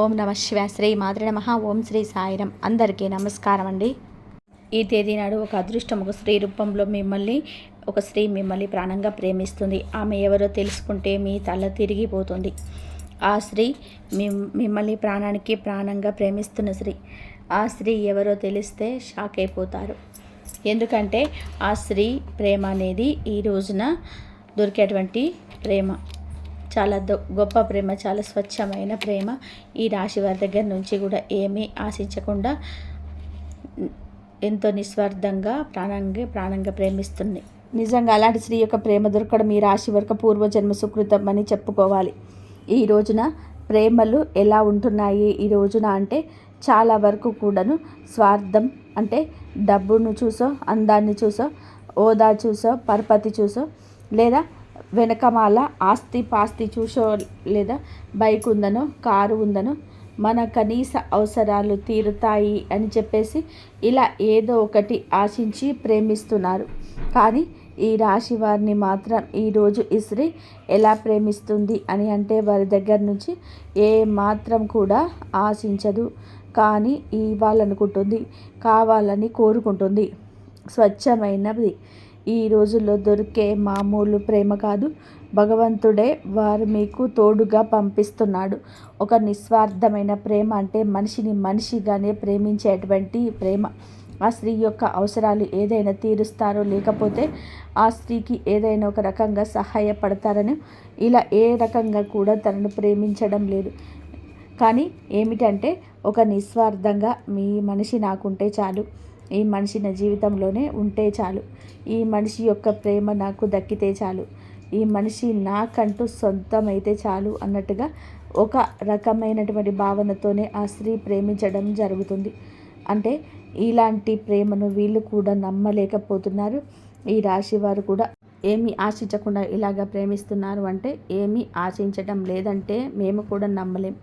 ఓం నమ శివాయ. శ్రీ మాతృ నమః. ఓం శ్రీ సాయిరం. అందరికీ నమస్కారం అండి. ఈ తేదీ నాడు ఒక అదృష్టం ఒక స్త్రీ రూపంలో ఒక స్త్రీ మిమ్మల్ని ప్రాణంగా ప్రేమిస్తుంది. ఆమె ఎవరో తెలుసుకుంటే మీ తల తిరిగిపోతుంది. ఆ స్త్రీ మిమ్మల్ని ప్రాణానికి ప్రాణంగా ప్రేమిస్తున్న స్త్రీ. ఆ స్త్రీ ఎవరో తెలిస్తే షాక్ అయిపోతారు. ఎందుకంటే ఆ స్త్రీ ప్రేమ అనేది ఈ రోజున దొరికేటువంటి ప్రేమ చాలా గొప్ప ప్రేమ, చాలా స్వచ్ఛమైన ప్రేమ. ఈ రాశి వారి దగ్గర నుంచి కూడా ఏమీ ఆశించకుండా ఎంతో నిస్వార్థంగా ప్రాణంగా ప్రేమిస్తుంది. నిజంగా అలాంటి స్త్రీ యొక్క ప్రేమ దొరకడం ఈ రాశి వరకు పూర్వజన్మ సుకృతం అని చెప్పుకోవాలి. ఈ రోజున ప్రేమలు ఎలా ఉంటున్నాయి ఈ రోజున అంటే చాలా వరకు కూడాను స్వార్థం, అంటే డబ్బును చూసో, అందాన్ని చూసో, హోదా చూసో, పరపతి చూసో, లేదా వెనకమాల ఆస్తి పాస్తి చూసో, లేదా బైక్ ఉందనో, కారు ఉందనో, మన కనీస అవసరాలు తీరుతాయి అని చెప్పేసి ఇలా ఏదో ఒకటి ఆశించి ప్రేమిస్తున్నారు. కానీ ఈ రాశి వారిని మాత్రం ఈరోజు ఇస్త్రీ ఎలా ప్రేమిస్తుంది అని అంటే వారి దగ్గర నుంచి ఏ మాత్రం కూడా ఆశించదు, కానీ ఇవ్వాలనుకుంటుంది, కావాలని కోరుకుంటుంది. స్వచ్ఛమైనది. ఈ రోజుల్లో దొరికే మామూలు ప్రేమ కాదు, భగవంతుడే వారు మీకు తోడుగా పంపిస్తున్నాడు. ఒక నిస్వార్థమైన ప్రేమ అంటే మనిషిని మనిషిగానే ప్రేమించేటువంటి ప్రేమ. ఆ స్త్రీ యొక్క అవసరాలు ఏదైనా తీరుస్తారో, లేకపోతే ఆ స్త్రీకి ఏదైనా ఒక రకంగా సహాయపడతారని ఇలా ఏ రకంగా కూడా తనను ప్రేమించడం లేదు. కానీ ఏమిటంటే ఒక నిస్వార్థంగా మీ మనిషి నాకుంటే చాలు, ఈ మనిషి నా జీవితంలోనే ఉంటే చాలు, ఈ మనిషి యొక్క ప్రేమ నాకు దక్కితే చాలు, ఈ మనిషి నాకంటూ సొంతమైతే చాలు అన్నట్టుగా ఒక రకమైనటువంటి భావనతోనే ఆ స్త్రీ ప్రేమించడం జరుగుతుంది. అంటే ఇలాంటి ప్రేమను వీళ్ళు కూడా నమ్మలేకపోతున్నారు. ఈ రాశి వారు కూడా ఏమీ ఆశించకుండా ఇలాగ ప్రేమిస్తున్నారు అంటే ఏమీ ఆశించడం లేదంటే మేము కూడా నమ్మలేం.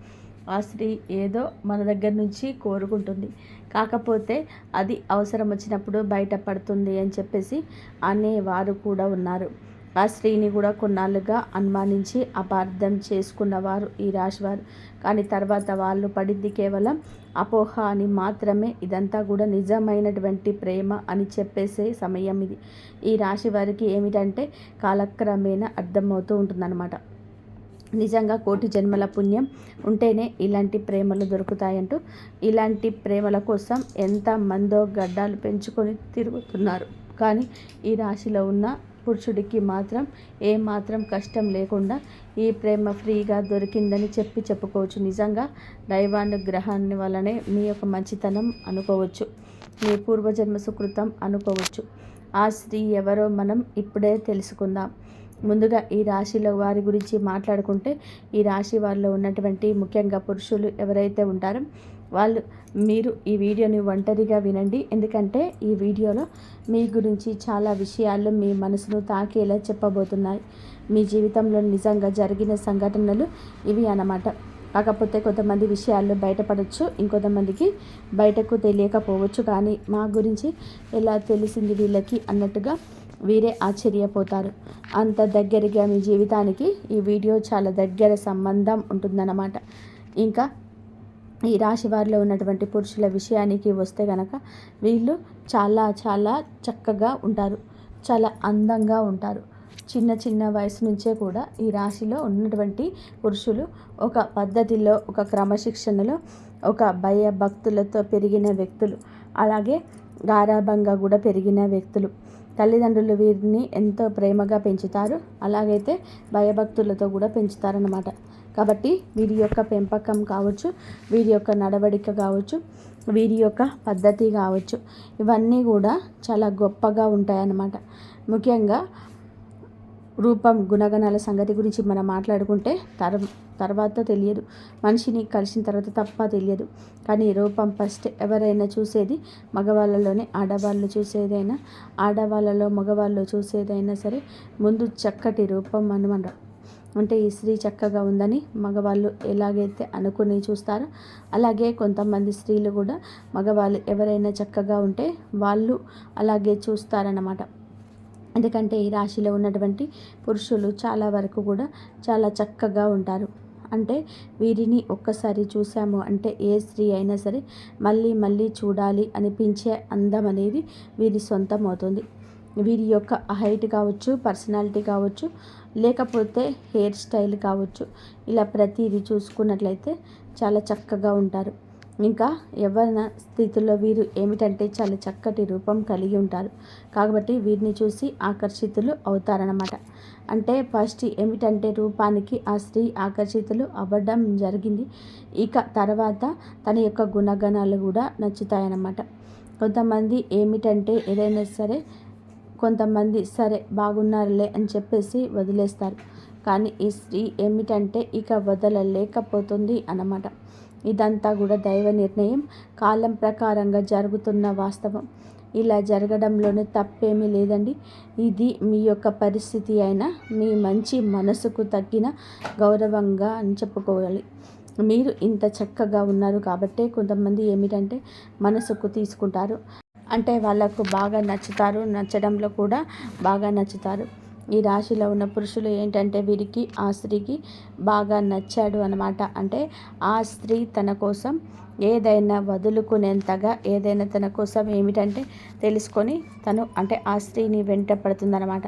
ఆ స్త్రీ ఏదో మన దగ్గర నుంచి కోరుకుంటుంది, కాకపోతే అది అవసరం వచ్చినప్పుడు బయటపడుతుంది అని చెప్పేసి అనేవారు కూడా ఉన్నారు. ఆ స్త్రీని కూడా కొన్నాళ్ళుగా అనుమానించి అపార్థం చేసుకున్నవారు ఈ రాశివారు. కానీ తర్వాత వాళ్ళు పడింది కేవలం అపోహ అని మాత్రమే. ఇదంతా కూడా నిజమైనటువంటి ప్రేమ అని చెప్పేసే సమయం ఇది. ఈ రాశి వారికి ఏమిటంటే కాలక్రమేణా అర్థమవుతూ ఉంటుందన్నమాట. నిజంగా కోటి జన్మల పుణ్యం ఉంటేనే ఇలాంటి ప్రేమలు దొరుకుతాయంటూ ఇలాంటి ప్రేమల కోసం ఎంత మందో గడ్డాలు పెంచుకొని తిరుగుతున్నారు. కానీ ఈ రాశిలో ఉన్న పురుషుడికి మాత్రం ఏమాత్రం కష్టం లేకుండా ఈ ప్రేమ ఫ్రీగా దొరికిందని చెప్పుకోవచ్చు. నిజంగా దైవానుగ్రహాన్ని వల్లనే మీ యొక్క మంచితనం అనుకోవచ్చు, మీ పూర్వజన్మ సుకృతం అనుకోవచ్చు. ఆ స్త్రీ ఎవరో మనం ఇప్పుడే తెలుసుకుందాం. ముందుగా ఈ రాశిలో వారి గురించి మాట్లాడుకుంటే, ఈ రాశి వారిలో ఉన్నటువంటి ముఖ్యంగా పురుషులు ఎవరైతే ఉంటారో మీరు ఈ వీడియోని ఒంటరిగా వినండి. ఎందుకంటే ఈ వీడియోలో మీ గురించి చాలా విషయాలు మీ మనసును తాకేలా చెప్పబోతున్నాయి. మీ జీవితంలో నిజంగా జరిగిన సంఘటనలు ఇవి అన్నమాట. కాకపోతే కొంతమంది విషయాలు బయటపడవచ్చు, ఇంకొంతమందికి బయటకు తెలియకపోవచ్చు. కానీ మా గురించి ఎలా తెలిసింది వీళ్ళకి అన్నట్టుగా వీరే ఆశ్చర్యపోతారు. అంత దగ్గరగా మీ జీవితానికి ఈ వీడియో చాలా దగ్గర సంబంధం ఉంటుందన్నమాట. ఇంకా ఈ రాశి వారిలో ఉన్నటువంటి పురుషుల విషయానికి వస్తే కనుక వీళ్ళు చాలా చాలా చక్కగా ఉంటారు, చాలా అందంగా ఉంటారు. చిన్న వయసు నుంచే కూడా ఈ రాశిలో ఉన్నటువంటి పురుషులు ఒక పద్ధతిలో, ఒక క్రమశిక్షణలో, ఒక భయభక్తులతో పెరిగిన వ్యక్తులు, అలాగే గారాభంగా కూడా పెరిగిన వ్యక్తులు. తల్లిదండ్రులు వీరిని ఎంతో ప్రేమగా పెంచుతారు, అలాగైతే భయభక్తులతో కూడా పెంచుతారన్నమాట. కాబట్టి వీరి యొక్క పెంపకం కావచ్చు, వీరి యొక్క నడవడిక కావచ్చు, వీరి యొక్క పద్ధతి కావచ్చు, ఇవన్నీ కూడా చాలా గొప్పగా ఉంటాయన్నమాట. ముఖ్యంగా రూపం, గుణగణాల సంగతి గురించి మనం మాట్లాడుకుంటే తర్వాత తెలియదు, మనిషిని కలిసిన తర్వాత తప్ప తెలియదు. కానీ రూపం ఫస్ట్ ఎవరైనా చూసేది మగవాళ్ళలోనే. ఆడవాళ్ళు చూసేదైనా, ఆడవాళ్ళలో మగవాళ్ళు చూసేదైనా సరే ముందు చక్కటి రూపం అనమాట. అంటే ఈ స్త్రీ చక్కగా ఉందని మగవాళ్ళు ఎలాగైతే అనుకుని చూస్తారో, అలాగే కొంతమంది స్త్రీలు కూడా మగవాళ్ళు ఎవరైనా చక్కగా ఉంటే వాళ్ళు అలాగే చూస్తారన్నమాట. ఎందుకంటే ఈ రాశిలో ఉన్నటువంటి పురుషులు చాలా వరకు కూడా చాలా చక్కగా ఉంటారు. అంటే వీరిని ఒక్కసారి చూసాము అంటే ఏ స్త్రీ అయినా సరే మళ్ళీ మళ్ళీ చూడాలి అనిపించే అందం అనేది వీరి సొంతం అవుతుంది. వీరి యొక్క హైట్ కావచ్చు, పర్సనాలిటీ కావచ్చు, లేకపోతే హెయిర్ స్టైల్ కావచ్చు, ఇలా ప్రతిదీ చూసుకున్నట్లయితే చాలా చక్కగా ఉంటారు. ఇంకా యవ్వన స్థితిలో వీరు ఏమిటంటే చాలా చక్కటి రూపం కలిగి ఉంటారు. కాబట్టి వీరిని చూసి ఆకర్షితులు అవుతారన్నమాట. అంటే ఫస్ట్ ఏమిటంటే రూపానికి ఆ స్త్రీ ఆకర్షితులు అవ్వడం జరిగింది. ఇక తర్వాత తన యొక్క గుణగణాలు కూడా నచ్చుతాయన్నమాట. కొంతమంది ఏమిటంటే ఏదైనా సరే కొంతమంది సరే బాగున్నారులే అని చెప్పేసి వదిలేస్తారు. కానీ ఈ స్త్రీ ఏమిటంటే ఇక వదలలేకపోతుంది అన్నమాట. ఇదంతా కూడా దైవ నిర్ణయం, కాలం ప్రకారంగా జరుగుతున్న వాస్తవం. ఇలా జరగడంలోనే తప్పేమీ లేదండి. ఇది మీ యొక్క పరిస్థితి అయినా మీ మంచి మనసుకు తగ్గిన గౌరవంగా అని చెప్పుకోవాలి. మీరు ఇంత చక్కగా ఉన్నారు కాబట్టే కొంతమంది ఏమిటంటే మనసుకు తీసుకుంటారు. అంటే వాళ్ళకు బాగా నచ్చుతారు, నచ్చడంలో కూడా బాగా నచ్చుతారు. ఈ రాశిలో ఉన్న పురుషులు ఏంటంటే వీరికి ఆ స్త్రీకి బాగా నచ్చాడు అనమాట. అంటే ఆ స్త్రీ తన కోసం ఏదైనా వదులుకునేంతగా ఏదైనా తన కోసం ఏమిటంటే తెలుసుకొని తను అంటే ఆ స్త్రీని వెంట పడుతుందన్నమాట.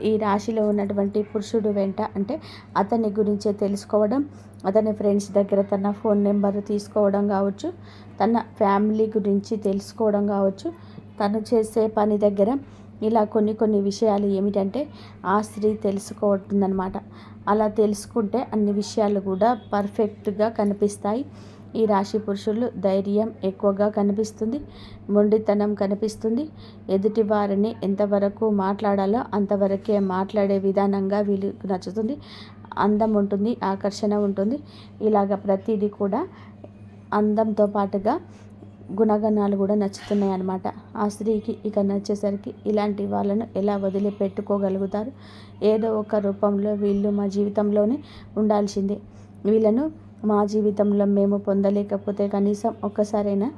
ఈ రాశిలో ఉన్నటువంటి పురుషుడు వెంట అంటే అతని గురించే తెలుసుకోవడం, అతని ఫ్రెండ్స్ దగ్గర తన ఫోన్ నెంబర్ తీసుకోవడం కావచ్చు, తన ఫ్యామిలీ గురించి తెలుసుకోవడం కావచ్చు, తను చేసే పని దగ్గర ఇలా కొన్ని విషయాలు ఏమిటంటే ఆ స్త్రీ తెలుసుకోవట్టుందనమాట. అలా తెలుసుకుంటే అన్ని విషయాలు కూడా పర్ఫెక్ట్గా కనిపిస్తాయి. ఈ రాశి పురుషులు ధైర్యం ఎక్కువగా కనిపిస్తుంది, మొండితనం కనిపిస్తుంది. ఎదుటి వారిని ఎంతవరకు మాట్లాడాలో అంతవరకే మాట్లాడే విధానంగా వీళ్ళకి నచ్చుతుంది. అందం ఉంటుంది, ఆకర్షణ ఉంటుంది. ఇలాగ ప్రతిదీ కూడా అందంతో పాటుగా గుణగణాలు కూడా నచ్చుతున్నాయి అన్నమాట. ఆ స్త్రీకి ఇక నచ్చేసరికి ఇలాంటి వాళ్ళను ఎలా వదిలిపెట్టుకోగలుగుతారు? ఏదో ఒక రూపంలో వీళ్ళు మా జీవితంలోనే ఉండాల్సిందే. వీళ్ళను మా జీవితంలో మేము పొందలేకపోతే కనీసం ఒక్కసారైనా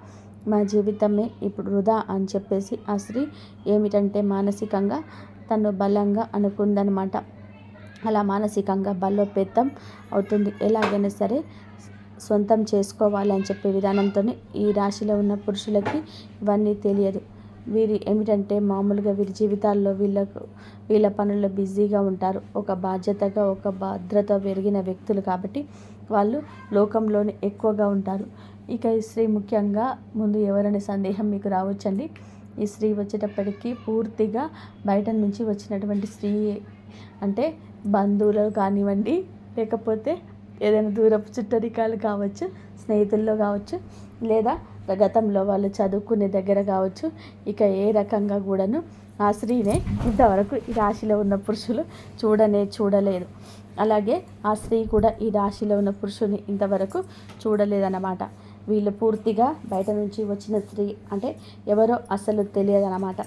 మా జీవితమే ఇప్పుడు వృధా అని చెప్పేసి ఆ స్త్రీ ఏమిటంటే మానసికంగా తను బలంగా అనుకుందనమాట. అలా మానసికంగా బలోపేతం అవుతుంది. ఎలాగైనా సరే సొంతం చేసుకోవాలని చెప్పే విధానంతో ఈ రాశిలో ఉన్న పురుషులకి ఇవన్నీ తెలియదు. వీరు ఏమిటంటే మామూలుగా వీరి జీవితాల్లో వీళ్ళ పనుల్లో బిజీగా ఉంటారు. ఒక బాధ్యతగా ఒక భద్రత పెరిగిన వ్యక్తులు కాబట్టి వాళ్ళు లోకంలోనే ఎక్కువగా ఉంటారు. ఇక ఈ స్త్రీ ముఖ్యంగా ముందు ఎవరైనా సందేహం మీకు రావచ్చండి. ఈ స్త్రీ వచ్చేటప్పటికి పూర్తిగా బయట నుంచి వచ్చినటువంటి స్త్రీ. అంటే బంధువులు కానివ్వండి, లేకపోతే ఏదైనా దూరపు చుట్టరికాలు కావచ్చు, స్నేహితుల్లో కావచ్చు, లేదా గతంలో వాళ్ళు చదువుకునే దగ్గర కావచ్చు. ఇక ఏ రకంగా కూడాను ఆ స్త్రీనే ఇంతవరకు ఈ రాశిలో ఉన్న పురుషులు చూడలేదు. అలాగే ఆ స్త్రీ కూడా ఈ రాశిలో ఉన్న పురుషుని ఇంతవరకు చూడలేదన్నమాట. వీళ్ళు పూర్తిగా బయట నుంచి వచ్చిన స్త్రీ అంటే ఎవరో అసలు తెలియదన్నమాట.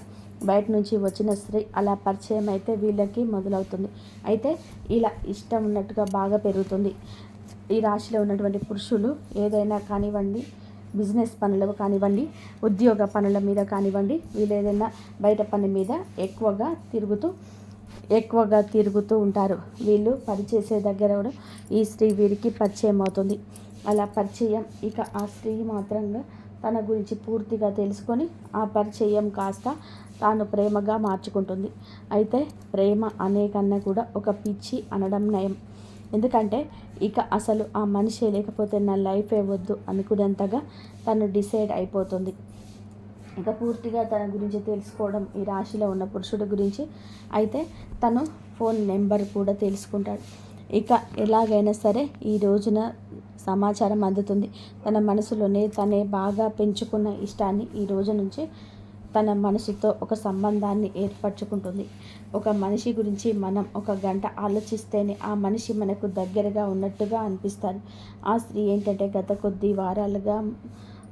బయట నుంచి వచ్చిన స్త్రీ అలా పరిచయం అయితే వీళ్ళకి మొదలవుతుంది. అయితే ఇలా ఇష్టం ఉన్నట్టుగా బాగా పెరుగుతుంది. ఈ రాశిలో ఉన్నటువంటి పురుషులు ఏదైనా కానివ్వండి, బిజినెస్ పనులు కానివ్వండి, ఉద్యోగ పనుల మీద కానివ్వండి, వీళ్ళు ఏదైనా బయట పని మీద ఎక్కువగా తిరుగుతూ ఉంటారు. వీళ్ళు పనిచేసే దగ్గర కూడా ఈ స్త్రీ వీరికి పరిచయం అవుతుంది. అలా పరిచయం ఇక ఆ స్త్రీ మాత్రంగా తన గురించి పూర్తిగా తెలుసుకొని ఆ పరిచయం కాస్త తాను ప్రేమగా మార్చుకుంటుంది. అయితే ప్రేమ అనే కన్నా కూడా ఒక పిచ్చి అనడం నయం. ఎందుకంటే ఇక అసలు ఆ మనిషి లేకపోతే నా లైఫే వద్దు అనుకునేంతగా తను డిసైడ్ అయిపోతుంది. ఇక పూర్తిగా తన గురించి తెలుసుకోవడం ఈ రాశిలో ఉన్న పురుషుడి గురించి. అయితే తను ఫోన్ నెంబర్ కూడా తెలుసుకుంటాడు. ఇక ఎలాగైనా సరే ఈ రోజున సమాచారం అందుతుంది. తన మనసులోనే తనే బాగా పెంచుకున్న ఇష్టాన్ని ఈ రోజు నుంచి తన మనసుతో ఒక సంబంధాన్ని ఏర్పరచుకుంటుంది. ఒక మనిషి గురించి మనం ఒక గంట ఆలోచిస్తేనే ఆ మనిషి మనకు దగ్గరగా ఉన్నట్టుగా అనిపిస్తారు. ఆ స్త్రీ ఏంటంటే గత కొద్ది వారాలుగా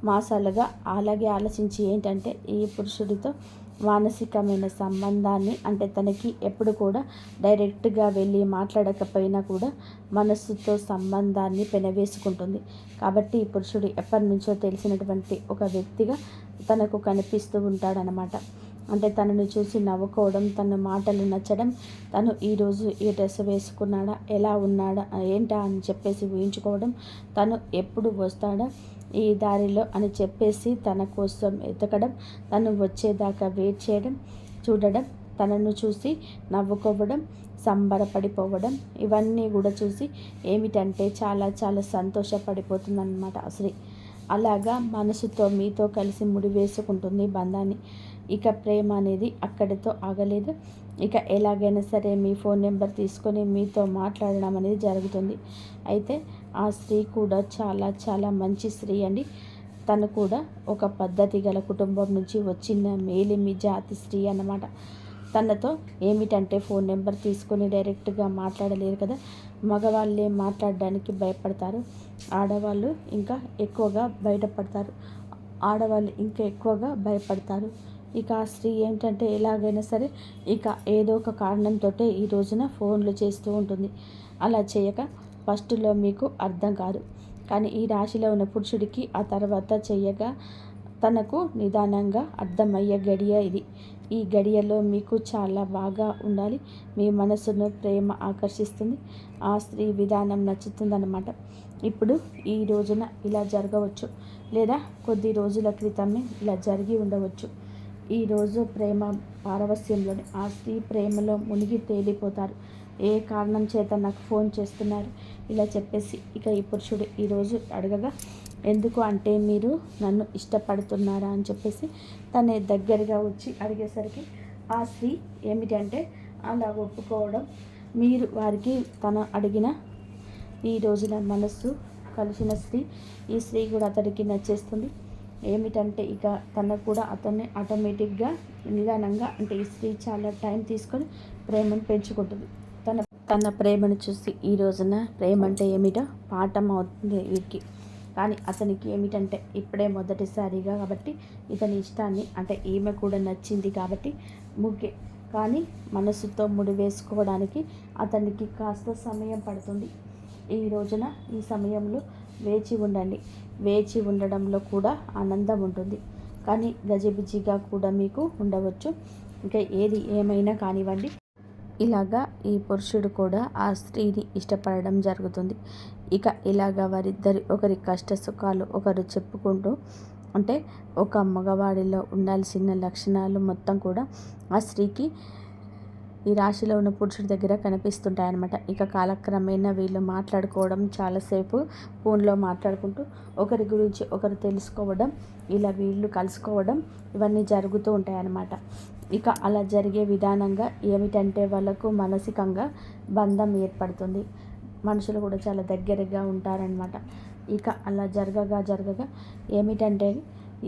మాసాలుగా అలాగే ఆలోచించి ఏంటంటే ఈ పురుషుడితో మానసికమైన సంబంధాన్ని అంటే తనకి ఎప్పుడు కూడా డైరెక్ట్గా వెళ్ళి మాట్లాడకపోయినా కూడా మనస్సుతో సంబంధాన్ని పెనవేసుకుంటుంది. కాబట్టి ఈ పురుషుడు ఎప్పటి నుంచో తెలిసినటువంటి ఒక వ్యక్తిగా తనకు కనిపిస్తూ ఉంటాడనమాట. అంటే తనను చూసి నవ్వుకోవడం, తన మాటలు నచ్చడం, తను ఈరోజు ఈ డ్రెస్ వేసుకున్నాడా, ఎలా ఉన్నాడా, ఏంటా అని చెప్పేసి ఊహించుకోవడం, తను ఎప్పుడు వస్తాడా ఈ దారిలో అని చెప్పేసి తన కోసం ఎతకడం, తను వచ్చేదాకా వెయిట్ చేయడం, చూడడం, తనను చూసి నవ్వుకోవడం, సంబరపడిపోవడం, ఇవన్నీ కూడా చూసి ఏమిటంటే చాలా చాలా సంతోషపడిపోతుందన్నమాట శ్రీ. అలాగా మనసుతో మీతో కలిసి ముడివేసుకుంటుంది బంధాన్ని. ఇక ప్రేమ అనేది అక్కడితో ఆగలేదు. ఇక ఎలాగైనా సరే మీ ఫోన్ నెంబర్ తీసుకొని మీతో మాట్లాడడం అనేది జరుగుతుంది. అయితే ఆ స్త్రీ కూడా చాలా చాలా మంచి స్త్రీ అండి. తను కూడా ఒక పద్ధతి గల కుటుంబం నుంచి వచ్చిన మేలిమి జాతి స్త్రీ అన్నమాట. తనతో ఏమిటంటే ఫోన్ నెంబర్ తీసుకొని డైరెక్ట్గా మాట్లాడలేరు కదా, మగవాళ్ళే మాట్లాడడానికి భయపడతారు, ఆడవాళ్ళు ఇంకా ఎక్కువగా బయటపడతారు, ఆడవాళ్ళు ఇంకా ఎక్కువగా భయపడతారు. ఇక ఆ స్త్రీ ఏంటంటే ఎలాగైనా సరే ఇక ఏదో ఒక కారణంతో ఈ రోజున ఫోన్లు చేస్తూ ఉంటుంది. అలా చేయక ఫస్ట్లో మీకు అర్థం కాదు, కానీ ఈ రాశిలో ఉన్న పురుషుడికి ఆ తర్వాత చేయగా తనకు నిదానంగా అర్థమయ్యే గడియ ఇది. ఈ గడియలో మీకు చాలా బాగా ఉండాలి. మీ మనసును ప్రేమ ఆకర్షిస్తుంది, ఆ స్త్రీ విధానం నచ్చుతుందన్నమాట. ఇప్పుడు ఈ రోజున ఇలా జరగవచ్చు, లేదా కొద్ది రోజుల క్రితమే ఇలా జరిగి ఉండవచ్చు. ఈరోజు ప్రేమ పారవస్యంలోని ఆ స్త్రీ ప్రేమలో మునిగి తేలిపోతారు. ఏ కారణం చేత నాకు ఫోన్ చేస్తున్నారు ఇలా చెప్పేసి ఇక ఈ పురుషుడు ఈరోజు అడగగా, ఎందుకు అంటే మీరు నన్ను ఇష్టపడుతున్నారా అని చెప్పేసి తన దగ్గరగా వచ్చి అడిగేసరికి ఆ స్త్రీ ఏమిటంటే అలా ఒప్పుకోవడం, మీరు వారికి తను అడిగిన ఈ రోజున మనస్సు కలిసిన స్త్రీ, ఈ స్త్రీ కూడా అతడికి నచ్చేస్తుంది. ఏమిటంటే ఇక తనకు కూడా అతన్ని ఆటోమేటిక్గా నిదానంగా, అంటే ఈ స్త్రీ చాలా టైం తీసుకొని ప్రేమను పెంచుకుంటుంది. తన ప్రేమను చూసి ఈ రోజున ప్రేమ అంటే ఏమిటో పాఠం అవుతుంది వీరికి. కానీ అతనికి ఏమిటంటే ఇప్పుడే మొదటిసారిగా కాబట్టి ఇతని ఇష్టాన్ని, అంటే ఈమె కూడా నచ్చింది కాబట్టి ముగ్గే, కానీ మనసుతో ముడివేసుకోవడానికి అతనికి కాస్త సమయం పడుతుంది. ఈ రోజున ఈ సమయంలో వేచి ఉండండి. వేచి ఉండడంలో కూడా ఆనందం ఉంటుంది, కానీ గజిబిజిగా కూడా మీకు ఉండవచ్చు. ఇంకా ఏది ఏమైనా కానివ్వండి, ఇలాగా ఈ పురుషుడు కూడా ఆ స్త్రీని ఇష్టపడడం జరుగుతుంది. ఇక ఇలాగా వారిద్దరి ఒకరి కష్ట సుఖాలు ఒకరు చెప్పుకుంటూ, అంటే ఒక మగవాడిలో ఉండాల్సిన లక్షణాలు మొత్తం కూడా ఆ స్త్రీకి ఈ రాశిలో ఉన్న పురుషుడి దగ్గర కనిపిస్తుంటాయన్నమాట. ఇక కాలక్రమేణా వీళ్ళు మాట్లాడుకోవడం, చాలాసేపు ఫోన్లో మాట్లాడుకుంటూ ఒకరి గురించి ఒకరు తెలుసుకోవడం, ఇలా వీళ్ళు కలుసుకోవడం, ఇవన్నీ జరుగుతూ ఉంటాయన్నమాట. ఇక అలా జరిగే విధానంగా ఏమిటంటే వాళ్ళకు మానసికంగా బంధం ఏర్పడుతుంది. మనుషులు కూడా చాలా దగ్గరగా ఉంటారనమాట. ఇక అలా జరగగా ఏమిటంటే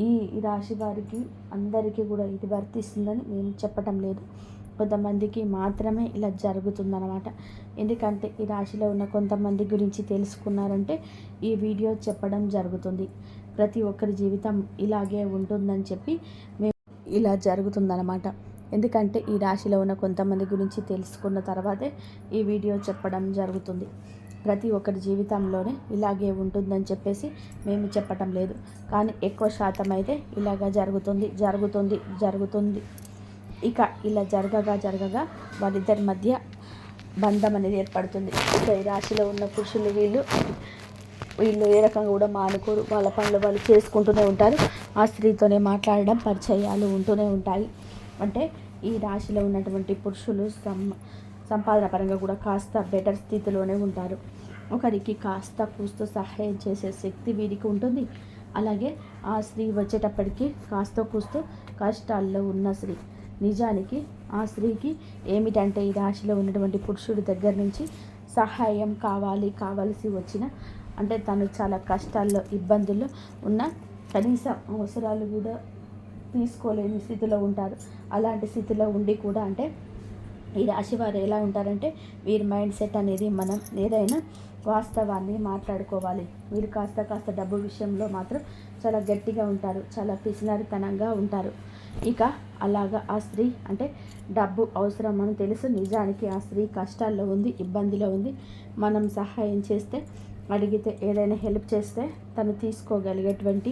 ఈ రాశి వారికి అందరికీ కూడా ఇది వర్తిస్తుందని నేను చెప్పటం లేదు, కొంతమందికి మాత్రమే ఇలా జరుగుతుందన్నమాట. ఎందుకంటే ఈ రాశిలో ఉన్న కొంతమంది గురించి తెలుసుకున్నారంటే ఈ వీడియో చెప్పడం జరుగుతుంది. ప్రతి ఒక్కరి జీవితం ఇలాగే ఉంటుందని చెప్పి మేము ఇలా జరుగుతుందన్నమాట. ఎందుకంటే ఈ రాశిలో ఉన్న కొంతమంది గురించి తెలుసుకున్న తర్వాతే ఈ వీడియో చెప్పడం జరుగుతుంది. ప్రతి ఒక్కరి జీవితంలోనే ఇలాగే ఉంటుందని చెప్పేసి మేము చెప్పటం లేదు, కానీ ఎక్కువ శాతం అయితే ఇలాగా జరుగుతుంది. ఇక ఇలా జరగగా వాళ్ళిద్దరి మధ్య బంధం అనేది ఏర్పడుతుంది. ఇక ఈ రాశిలో ఉన్న పురుషులు వీళ్ళు ఏ రకంగా కూడా మానుకోరు, వాళ్ళ పనులు వాళ్ళు చేసుకుంటూనే ఉంటారు. ఆ స్త్రీతోనే మాట్లాడడం, పరిచయాలు ఉంటూనే ఉంటాయి. అంటే ఈ రాశిలో ఉన్నటువంటి పురుషులు సంపాదన పరంగా కూడా కాస్త బెటర్ స్థితిలోనే ఉంటారు. ఒకరికి కాస్త కూస్తో సహాయం చేసే శక్తి వీరికి ఉంటుంది. అలాగే ఆ స్త్రీ వచ్చేటప్పటికి కాస్త కూస్తో కష్టాల్లో ఉన్న స్త్రీ. నిజానికి ఆ స్త్రీకి ఏమిటంటే ఈ రాశిలో ఉన్నటువంటి పురుషుడి దగ్గర నుంచి సహాయం కావాల్సి వచ్చిన, అంటే తను చాలా కష్టాల్లో ఇబ్బందుల్లో ఉన్న, కనీస అవసరాలు కూడా తీసుకోలేని స్థితిలో ఉంటారు. అలాంటి స్థితిలో ఉండి కూడా, అంటే ఈ రాశి వారు ఎలా ఉంటారంటే వీరి మైండ్ సెట్ అనేది మనం ఏదైనా వాస్తవాన్ని మాట్లాడుకోవాలి. వీరు కాస్త డబ్బు విషయంలో మాత్రం చాలా గట్టిగా ఉంటారు, చాలా పిసినారితనంగా ఉంటారు. ఇక అలాగా ఆ స్త్రీ, అంటే డబ్బు అవసరం అని తెలుసు, నిజానికి ఆ స్త్రీ కష్టాల్లో ఉంది, ఇబ్బందిలో ఉంది. మనం సహాయం చేస్తే, అడిగితే, ఏదైనా హెల్ప్ చేస్తే తను తీసుకోగలిగేటువంటి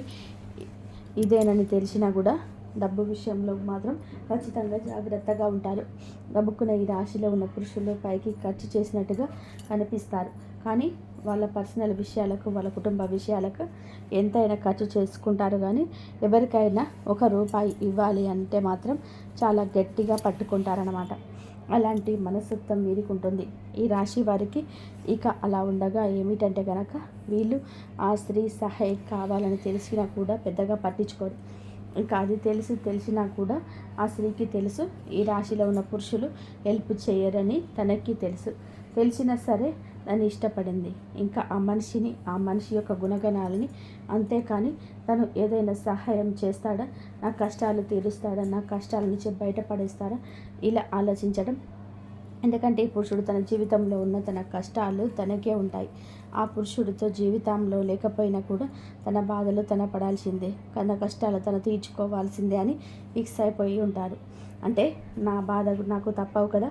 ఇదేనని తెలిసినా కూడా డబ్బు విషయంలో మాత్రం ఖచ్చితంగా జాగ్రత్తగా ఉంటారు. గబుక్కున ఈ రాశిలో ఉన్న పురుషులు పైకి ఖర్చు చేసినట్టుగా కనిపిస్తారు, కానీ వాళ్ళ పర్సనల్ విషయాలకు, వాళ్ళ కుటుంబ విషయాలకు ఎంతైనా ఖర్చు చేసుకుంటారు. కానీ ఎవరికైనా ₹1 ఇవ్వాలి అంటే మాత్రం చాలా గట్టిగా పట్టుకుంటారన్నమాట. అలాంటి మనస్తత్వం వీరికి ఉంటుంది. ఈ రాశి వారికి ఇక అలా ఉండగా ఏమిటంటే కనుక, వీళ్ళు ఆ స్త్రీ సహాయం కావాలని తెలిసినా కూడా పెద్దగా పట్టించుకోరు. ఇంకా అది తెలిసినా కూడా ఆ స్త్రీకి తెలుసు ఈ రాశిలో ఉన్న పురుషులు హెల్ప్ చేయరని తనకి తెలిసినా సరే దాన్ని ఇష్టపడింది. ఇంకా ఆ మనిషి యొక్క గుణగణాలని, అంతేకాని తను ఏదైనా సహాయం చేస్తాడా, నా కష్టాలు తీరుస్తాడా, నా కష్టాల నుంచి బయటపడేస్తాడా, ఇలా ఆలోచించడం. ఎందుకంటే ఈ పురుషుడు తన జీవితంలో ఉన్న తన కష్టాలు తనకే ఉంటాయి. ఆ పురుషుడితో జీవితంలో లేకపోయినా కూడా తన బాధలు తన పడాల్సిందే, తన కష్టాలు తను తీర్చుకోవాల్సిందే అని ఫిక్స్ అయిపోయి ఉంటారు. అంటే నా బాధ నాకు తప్పవు కదా,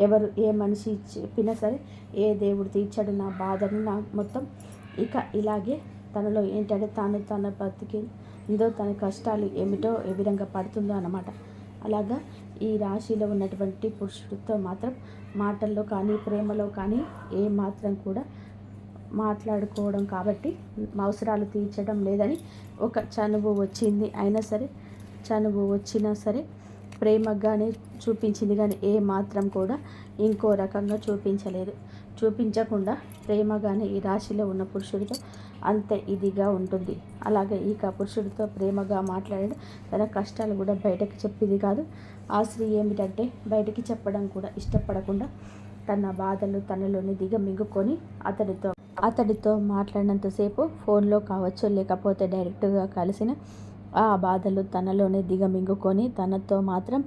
ఎవరు ఏ మనిషి చెప్పినా సరే, ఏ దేవుడు తీర్చాడు నా బాధను, నా మొత్తం. ఇక ఇలాగే తనలో ఏంటంటే తన బతికిందో, తన కష్టాలు ఏమిటో ఏ విధంగా పడుతుందో అన్నమాట. అలాగా ఈ రాశిలో ఉన్నటువంటి పురుషుడితో మాత్రం మాటల్లో కానీ, ప్రేమలో కానీ ఏ మాత్రం కూడా మాట్లాడుకోవడం, కాబట్టి అవసరాలు తీర్చడం లేదని ఒక చనువు వచ్చింది. అయినా సరే చనువు వచ్చినా సరే ప్రేమగానే చూపించింది, కానీ ఏ మాత్రం కూడా ఇంకో రకంగా చూపించకుండా ప్రేమగానే ఈ రాశిలో ఉన్న పురుషుడితో అంత ఇదిగా ఉంటుంది. అలాగే ఈ పురుషుడితో ప్రేమగా మాట్లాడడం, తన కష్టాలు కూడా బయటకు చెప్పింది కాదు. ఆ స్త్రీ ఏమిటంటే బయటకి చెప్పడం కూడా ఇష్టపడకుండా తన బాధలు తనలోని దిగమింగుకొని అతడితో మాట్లాడినంతసేపు ఫోన్లో కావచ్చు, లేకపోతే డైరెక్ట్గా కలిసిన ఆ బాధలు తనలోనే దిగమింగుకొని తనతో మాత్రం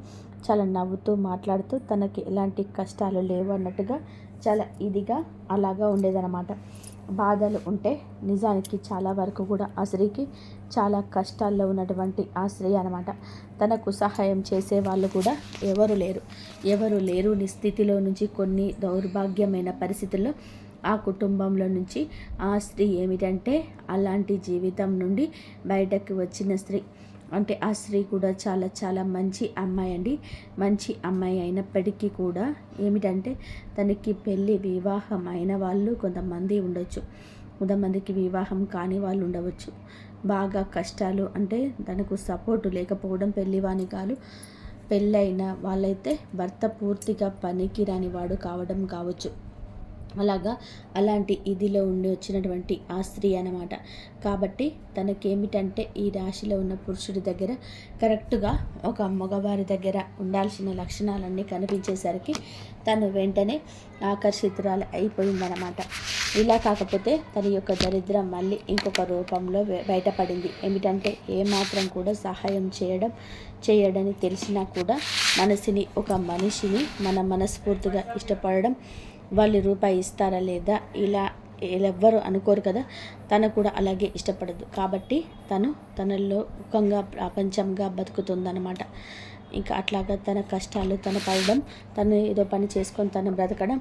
చాలా నవ్వుతూ మాట్లాడుతూ తనకి ఎలాంటి కష్టాలు లేవు అన్నట్టుగా చాలా ఇదిగా అలాగా ఉండేదన్నమాట. బాధలు ఉంటే నిజానికి చాలా వరకు కూడా ఆ స్త్రీకి చాలా కష్టాల్లో ఉన్నటువంటి ఆ స్త్రీ అనమాట. తనకు సహాయం చేసే వాళ్ళు కూడా ఎవరు లేరు స్థితిలో నుంచి, కొన్ని దౌర్భాగ్యమైన పరిస్థితుల్లో ఆ కుటుంబంలో నుంచి ఆ స్త్రీ ఏమిటంటే అలాంటి జీవితం నుండి బయటకు వచ్చిన స్త్రీ. అంటే ఆ స్త్రీ కూడా చాలా చాలా మంచి అమ్మాయి అండి. మంచి అమ్మాయి అయినప్పటికీ కూడా ఏమిటంటే తనకి వివాహం అయిన వాళ్ళు కొంతమంది ఉండొచ్చు, కొంతమందికి వివాహం కాని వాళ్ళు ఉండవచ్చు. బాగా కష్టాలు అంటే తనకు సపోర్టు లేకపోవడం, పెళ్లివాని కాదు, పెళ్ళైన వాళ్ళైతే భర్త పూర్తిగా పనికిరాని వాడు కావడం కావచ్చు. అలాంటి ఇదిలో ఉండి వచ్చినటువంటి ఆ స్త్రీ అన్నమాట. కాబట్టి తనకేమిటంటే ఈ రాశిలో ఉన్న పురుషుడి దగ్గర కరెక్ట్గా ఒక మగవారి దగ్గర ఉండాల్సిన లక్షణాలన్నీ కనిపించేసరికి తను వెంటనే ఆకర్షితురాలు అయిపోయిందనమాట. ఇలా కాకపోతే తన యొక్క దరిద్రం మళ్ళీ ఇంకొక రూపంలో బయటపడింది. ఏమిటంటే ఏమాత్రం కూడా సహాయం చేయడని తెలిసినా కూడా ఒక మనిషిని మన మనస్ఫూర్తిగా ఇష్టపడడం, వాళ్ళు రూపాయి ఇస్తారా లేదా ఇలా ఎవ్వరు అనుకోరు కదా, తను కూడా అలాగే ఇష్టపడదు. కాబట్టి తనలో ముఖంగా ప్రపంచంగా బతుకుతుందన్నమాట. ఇంకా అట్లాగా తన కష్టాలు తను పడడం, తను ఏదో పని చేసుకొని తను బ్రతకడం,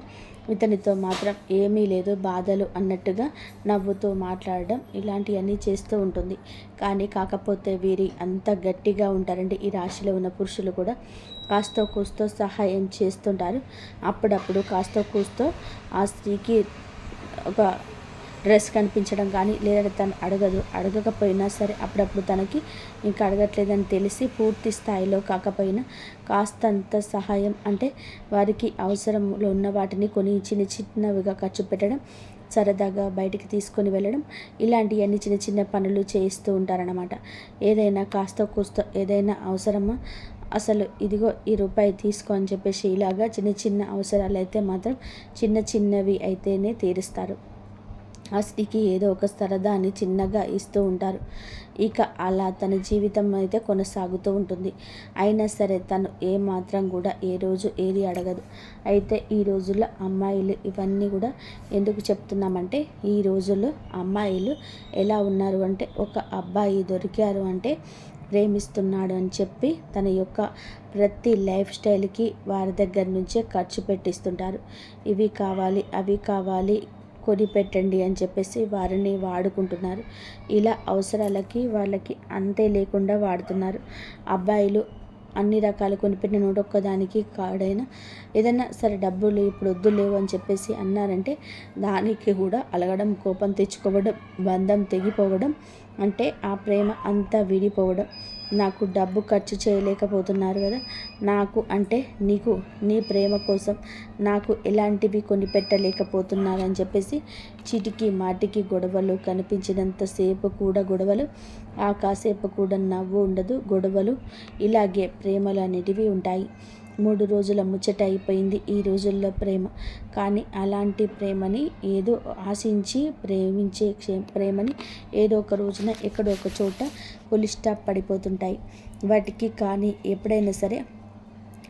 ఇతనితో మాత్రం ఏమీ లేదు బాధలు అన్నట్టుగా నవ్వుతూ మాట్లాడడం, ఇలాంటివన్నీ చేస్తూ ఉంటుంది. కాకపోతే వీరి అంత గట్టిగా ఉంటారండి ఈ రాశిలో ఉన్న పురుషులు కూడా. కాస్తో కూస్తో సహాయం చేస్తుంటారు. అప్పుడప్పుడు కాస్తో కూస్తో ఆ స్త్రీకి ఒక డ్రెస్ కనిపించడం కానీ, లేదంటే తను అడగకపోయినా సరే అప్పుడప్పుడు తనకి ఇంకా అడగట్లేదని తెలిసి పూర్తి స్థాయిలో కాకపోయినా కాస్తంత సహాయం, అంటే వారికి అవసరంలో ఉన్న వాటిని కొన్ని చిన్నవిగా ఖర్చు పెట్టడం, సరదాగా బయటికి తీసుకొని వెళ్ళడం, ఇలాంటివన్నీ చిన్న పనులు చేయిస్తూ ఉంటారన్నమాట. ఏదైనా కాస్తో కూస్తో ఏదైనా అవసరమా, అసలు ఇదిగో ఈ రూపాయి తీసుకో అని చెప్పేసి ఇలాగా చిన్న అవసరాలు అయితే మాత్రం చిన్నవి అయితేనే తీరుస్తారు. ఆ స్త్రీకి ఏదో ఒక సరదాని చిన్నగా ఇస్తూ ఉంటారు. ఇక అలా తన జీవితం అయితే కొనసాగుతూ ఉంటుంది. అయినా సరే తను ఏమాత్రం కూడా ఏ రోజు ఏది అడగదు. అయితే ఈ రోజుల్లో అమ్మాయిలు ఇవన్నీ కూడా ఎందుకు చెప్తున్నామంటే, ఈ రోజుల్లో అమ్మాయిలు ఎలా ఉన్నారు అంటే, ఒక అబ్బాయి దొరికారు అంటే ప్రేమిస్తున్నాడు అని చెప్పి తన యొక్క ప్రతి లైఫ్ స్టైల్కి వారి దగ్గర నుంచే ఖర్చు పెట్టిస్తుంటారు. ఇవి కావాలి, అవి కావాలి, కొని పెట్టండి అని చెప్పేసి వారిని వాడుకుంటున్నారు. ఇలా అవసరాలకి వాళ్ళకి అంతే లేకుండా వాడుతున్నారు. అబ్బాయిలు అన్ని రకాలు కొనిపెట్టిన నూటొక్కదానికి కాడైనా ఏదైనా సరే డబ్బులు ఇప్పుడు వద్దులేవు అని చెప్పేసి అన్నారంటే దానికి కూడా అలగడం, కోపం తెచ్చుకోవడం, బంధం తెగిపోవడం, అంటే ఆ ప్రేమ అంతా విడిపోవడం. నాకు డబ్బు ఖర్చు చేయలేకపోతున్నారు కదా, నాకు అంటే నీకు నీ ప్రేమ కోసం నాకు ఎలాంటివి కొనిపెట్టలేకపోతున్నారు అని చెప్పేసి చీటికి మాటికి గొడవలు, కనిపించినంతసేపు కూడా గొడవలు, ఆ కాసేపు కూడా నవ్వు ఉండదు, గొడవలు. ఇలాగే ప్రేమలు అనేటివి ఉంటాయి. 3 రోజుల ముచ్చట అయిపోయింది ఈ రోజుల్లో ప్రేమ. కానీ అలాంటి ప్రేమని ఏదో ఆశించి ప్రేమించే ప్రేమని ఏదో ఒక రోజున ఎక్కడో ఒక చోట ఫుల్ స్టాప్ పడిపోతుంటాయి వాటికి. కానీ ఎప్పుడైనా సరే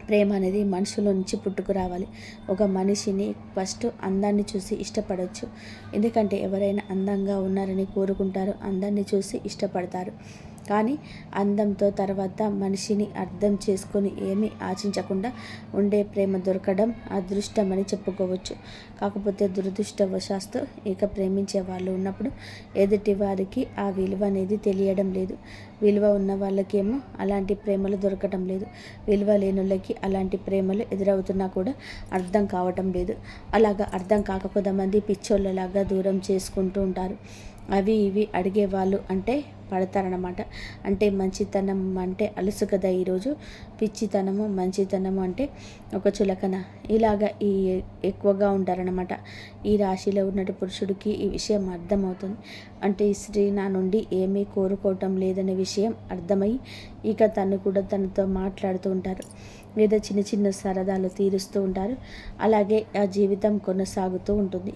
ప్రేమ అనేది మనసులో నుంచి పుట్టుకురావాలి. ఒక మనిషిని ఫస్ట్ అందాన్ని చూసి ఇష్టపడవచ్చు. ఎందుకంటే ఎవరైనా అందంగా ఉన్నారని కోరుకుంటారు, అందాన్ని చూసి ఇష్టపడతారు. కానీ అందంతో తర్వాత మనిషిని అర్థం చేసుకొని ఏమీ ఆశించకుండా ఉండే ప్రేమ దొరకడం అదృష్టమని చెప్పుకోవచ్చు. కాకపోతే దురదృష్టవశాత్తు ఇక ప్రేమించే వాళ్ళు ఉన్నప్పుడు ఎదుటి వారికి ఆ విలువ అనేది తెలియడం లేదు. విలువ ఉన్న వాళ్ళకేమో అలాంటి ప్రేమలు దొరకటం లేదు. విలువ లేనుళ్ళకి అలాంటి ప్రేమలు ఎదురవుతున్నా కూడా అర్థం కావటం లేదు. అలాగా అర్థం కాక కొంతమంది పిచ్చోళ్ళలాగా దూరం చేసుకుంటూ ఉంటారు. అవి ఇవి అడిగేవాళ్ళు అంటే పడతారనమాట. అంటే మంచితనం అంటే అలుసు కదా ఈరోజు, పిచ్చితనము మంచితనము అంటే ఒక చులకన, ఇలాగా ఎక్కువగా ఉంటారనమాట. ఈ రాశిలో ఉన్నటి పురుషుడికి ఈ విషయం అర్థమవుతుంది. అంటే ఈ స్త్రీ నా నుండి ఏమీ కోరుకోవటం లేదనే విషయం అర్థమై ఇక తను కూడా తనతో మాట్లాడుతూ ఉంటారు, లేదా చిన్న చిన్న సరదాలు తీరుస్తూ ఉంటారు. అలాగే ఆ జీవితం కొనసాగుతూ ఉంటుంది.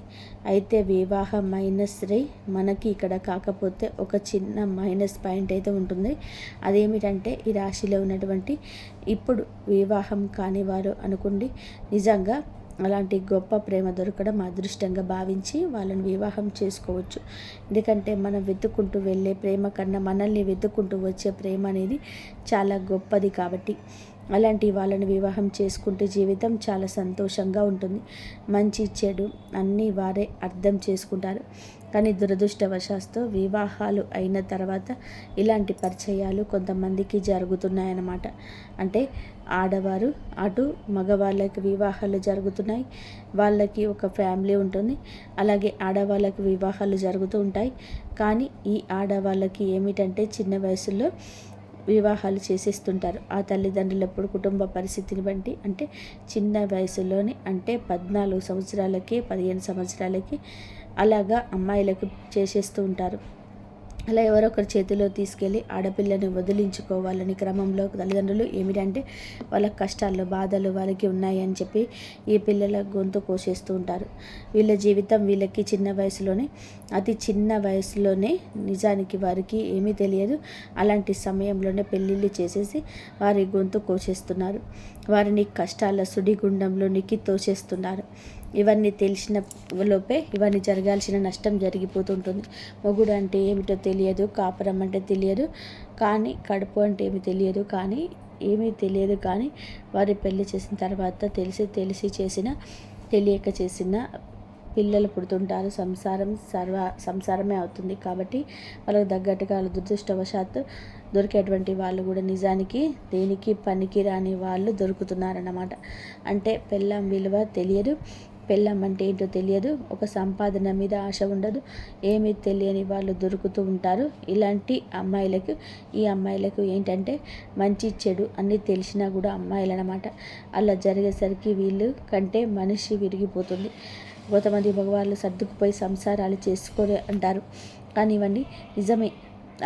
అయితే వివాహం మైనస్ రే మనకి ఇక్కడ కాకపోతే ఒక చిన్న మైనస్ పాయింట్ అయితే ఉంటుంది. అదేమిటంటే ఈ రాశిలో ఉన్నటువంటి ఇప్పుడు వివాహం కాని వారు అనుకోండి, నిజంగా అలాంటి గొప్ప ప్రేమ దొరకడం అదృష్టంగా భావించి వాళ్ళని వివాహం చేసుకోవచ్చు. ఎందుకంటే మనం వెతుక్కుంటూ వెళ్ళే ప్రేమ కన్నా మనల్ని వెతుక్కుంటూ వచ్చే ప్రేమ అనేది చాలా గొప్పది. కాబట్టి అలాంటి వాళ్ళని వివాహం చేసుకుంటే జీవితం చాలా సంతోషంగా ఉంటుంది. మంచి చెడు అన్నీ వారే అర్థం చేసుకుంటారు. కానీ దురదృష్టవశాత్తు వివాహాలు అయిన తర్వాత ఇలాంటి పరిచయాలు కొంతమందికి జరుగుతున్నాయన్నమాట. అంటే ఆడవారు అటు మగవాళ్ళకి వివాహాలు జరుగుతున్నాయి, వాళ్ళకి ఒక ఫ్యామిలీ ఉంటుంది. అలాగే ఆడవాళ్ళకి వివాహాలు జరుగుతూ ఉంటాయి. కానీ ఈ ఆడవాళ్ళకి ఏమిటంటే చిన్న వయసులో వివాహాలు చేసేస్తుంటారు. ఆ తల్లిదండ్రులు ఎప్పుడు కుటుంబ పరిస్థితిని బట్టి అంటే చిన్న వయసులోనే అంటే 14 సంవత్సరాలకి 15 సంవత్సరాలకి అలాగా అమ్మాయిలకు చేసేస్తూ ఉంటారు. అలా ఎవరో ఒకరి చేతిలో తీసుకెళ్ళి ఆడపిల్లని వదిలించుకోవాలని క్రమంలో తల్లిదండ్రులు ఏమిటంటే వాళ్ళ కష్టాలు బాధలు వారికి ఉన్నాయి అని చెప్పి ఈ పిల్లల గొంతు కోసేస్తూ ఉంటారు. వీళ్ళ జీవితం వీళ్ళకి చిన్న వయసులోనే, అతి చిన్న వయసులోనే నిజానికి వారికి ఏమీ తెలియదు. అలాంటి సమయంలోనే పెళ్ళిళ్ళు చేసేసి వారి గొంతు కోసేస్తున్నారు. వారిని కష్టాల సుడిగుండంలోనికి తోసేస్తున్నారు. ఇవన్నీ తెలిసిన లోపే ఇవన్నీ జరగాల్సిన నష్టం జరిగిపోతుంటుంది. మొగుడు అంటే ఏమిటో తెలియదు, కాపురం అంటే తెలియదు, కానీ కడుపు అంటే ఏమీ తెలియదు. కానీ వారి పెళ్లి చేసిన తర్వాత తెలిసి చేసిన, తెలియక చేసిన పిల్లలు పుడుతుంటారు. సంసారమే అవుతుంది. కాబట్టి వాళ్ళకి తగ్గట్టుగా వాళ్ళ దురదృష్టవశాత్తు దొరికేటువంటి వాళ్ళు కూడా నిజానికి దేనికి పనికి రాని వాళ్ళు దొరుకుతున్నారన్నమాట. అంటే పెళ్ళాం విలువ తెలియదు, పెళ్ళాం అంటే ఏంటో తెలియదు, ఒక సంపాదన మీద ఆశ ఉండదు, ఏమీ తెలియని వాళ్ళు దొరుకుతూ ఉంటారు. ఇలాంటి ఈ అమ్మాయిలకు ఏంటంటే మంచి చెడు అన్నీ తెలిసినా కూడా అమ్మాయిలన్నమాట. అలా జరిగేసరికి వీళ్ళు కంటే మనిషి విరిగిపోతుంది. కొంతమంది మగవాళ్ళు సర్దుకుపోయి సంసారాలు చేసుకోరు అంటారు. కానివ్వండి, నిజమే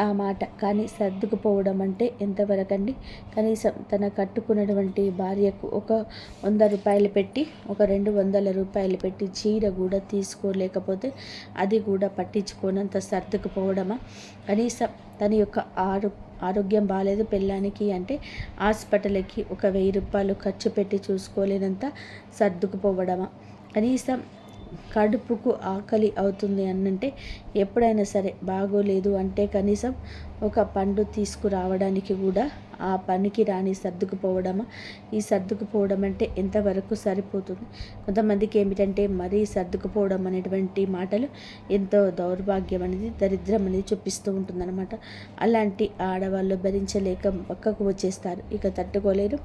ఆ మాట. కానీ సర్దుకుపోవడం అంటే ఎంతవరకండి? కనీసం తన కట్టుకున్నటువంటి భార్యకు ఒక 100 రూపాయలు పెట్టి, ఒక 200 రూపాయలు పెట్టి చీర కూడా తీసుకోలేకపోతే అది కూడా పట్టించుకోనంత సర్దుకుపోవడమా? కనీసం తన యొక్క ఆరోగ్యం బాగాలేదు పెళ్ళానికి అంటే హాస్పిటల్కి ఒక 1000 రూపాయలు ఖర్చు పెట్టి చూసుకోలేనంత సర్దుకుపోవడమా? కనీసం కడుపుకు ఆకలి అవుతుంది అనంటే ఎప్పుడైనా సరే బాగోలేదు అంటే కనీసం ఒక పండు తీసుకురావడానికి కూడా ఆ పనికి రాని సర్దుకుపోవడమా? ఈ సర్దుకుపోవడం అంటే ఎంతవరకు సరిపోతుంది? కొంతమందికి ఏమిటంటే మరీ సర్దుకుపోవడం అనేటువంటి మాటలు ఎంతో దౌర్భాగ్యం అనేది, దరిద్రం అనేది చూపిస్తూ ఉంటుందన్నమాట. అలాంటి ఆడవాళ్ళు భరించలేక పక్కకు వచ్చేస్తారు, ఇక తట్టుకోలేరు.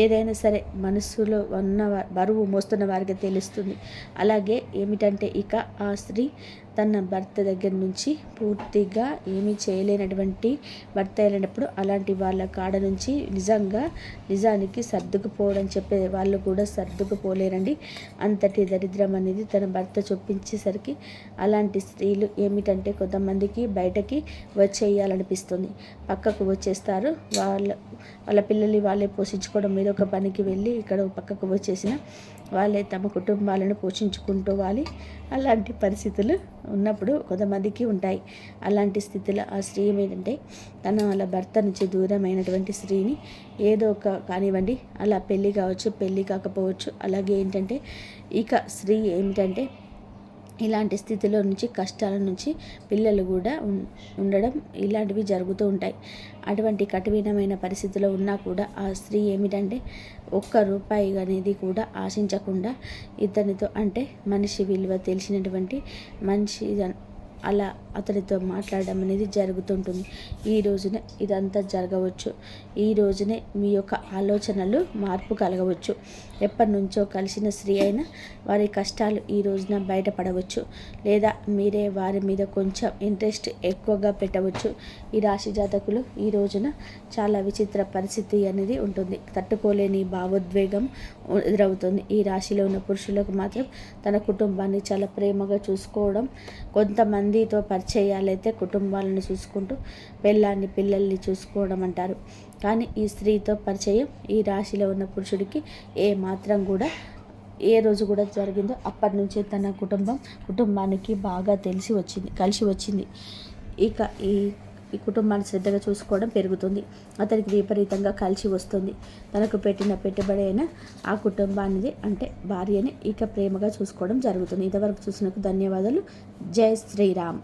ఏదైనా సరే మనసులో ఉన్న బరువు మోస్తున్న వారికి తెలుస్తుంది. అలాగే ఏమిటంటే ఇక ఆ స్త్రీ తన భర్త దగ్గర నుంచి పూర్తిగా ఏమీ చేయలేనటువంటి భర్త అయినప్పుడు అలాంటి వాళ్ళ కాడ నుంచి నిజానికి సర్దుకుపోవడం చెప్పే వాళ్ళు కూడా సర్దుకుపోలేరండి. అంతటి దరిద్రం అనేది తన భర్త చొప్పించేసరికి అలాంటి స్త్రీలు ఏమిటంటే కొంతమందికి బయటకి వచ్చేయాలనిపిస్తుంది, పక్కకు వచ్చేస్తారు. వాళ్ళ పిల్లల్ని వాళ్ళే పోషించుకోవడం మీద ఒక పనికి వెళ్ళి ఇక్కడ పక్కకు వచ్చేసిన వాళ్ళే తమ కుటుంబాలను పోషించుకుంటూవాలి. అలాంటి పరిస్థితులు ఉన్నప్పుడు కొంతమందికి ఉంటాయి. అలాంటి స్థితిలో ఆ స్త్రీ ఏంటంటే వాళ్ళ భర్త నుంచి దూరమైనటువంటి స్త్రీని ఏదో ఒక కానివ్వండి, అలా పెళ్ళి కావచ్చు, పెళ్ళి కాకపోవచ్చు. అలాగే ఏంటంటే ఇక స్త్రీ ఏమిటంటే ఇలాంటి స్థితిలో నుంచి, కష్టాల నుంచి పిల్లలు కూడా ఉండడం ఇలాంటివి జరుగుతూ ఉంటాయి. అటువంటి కఠినమైన పరిస్థితిలో ఉన్నా కూడా ఆ స్త్రీ ఏమిటంటే ఒక్క రూపాయి అనేది కూడా ఆశించకుండా ఇతనితో, అంటే మనిషి విలువ తెలిసినటువంటి మనిషి అలా అతనితో మాట్లాడడం అనేది జరుగుతుంటుంది. ఈ రోజునే ఇదంతా జరగవచ్చు. ఈ రోజునే మీ యొక్క ఆలోచనలు మార్పు కలగవచ్చు. ఎప్పటి నుంచో కలిసిన స్త్రీ అయినా వారి కష్టాలు ఈ రోజున బయటపడవచ్చు, లేదా మీరే వారి మీద కొంచెం ఇంట్రెస్ట్ ఎక్కువగా పెట్టవచ్చు. ఈ రాశి జాతకులు ఈ రోజున చాలా విచిత్ర పరిస్థితి అనేది ఉంటుంది. తట్టుకోలేని భావోద్వేగం ఎదురవుతుంది. ఈ రాశిలో ఉన్న పురుషులకు మాత్రం తన కుటుంబాన్ని చాలా ప్రేమగా చూసుకోవడం, కొంతమందితో పరిచయాలైతే కుటుంబాలను చూసుకుంటూ పెళ్ళాన్ని పిల్లల్ని చూసుకోవడం అంటారు. కానీ ఈ స్త్రీతో పరిచయం ఈ రాశిలో ఉన్న పురుషుడికి ఏ మాత్రం కూడా ఏ రోజు కూడా జరిగిందో అప్పటి నుంచే తన కుటుంబానికి బాగా కలిసి వచ్చింది. ఇక ఈ కుటుంబాన్ని శ్రద్ధగా చూసుకోవడం పెరుగుతుంది. అతనికి విపరీతంగా కలిసి వస్తుంది. తనకు పెట్టిన పెట్టుబడి అయినా ఆ కుటుంబానిది, అంటే భార్యని ఇక ప్రేమగా చూసుకోవడం జరుగుతుంది. ఇంతవరకు చూసినందుకు ధన్యవాదాలు. జై శ్రీరామ్.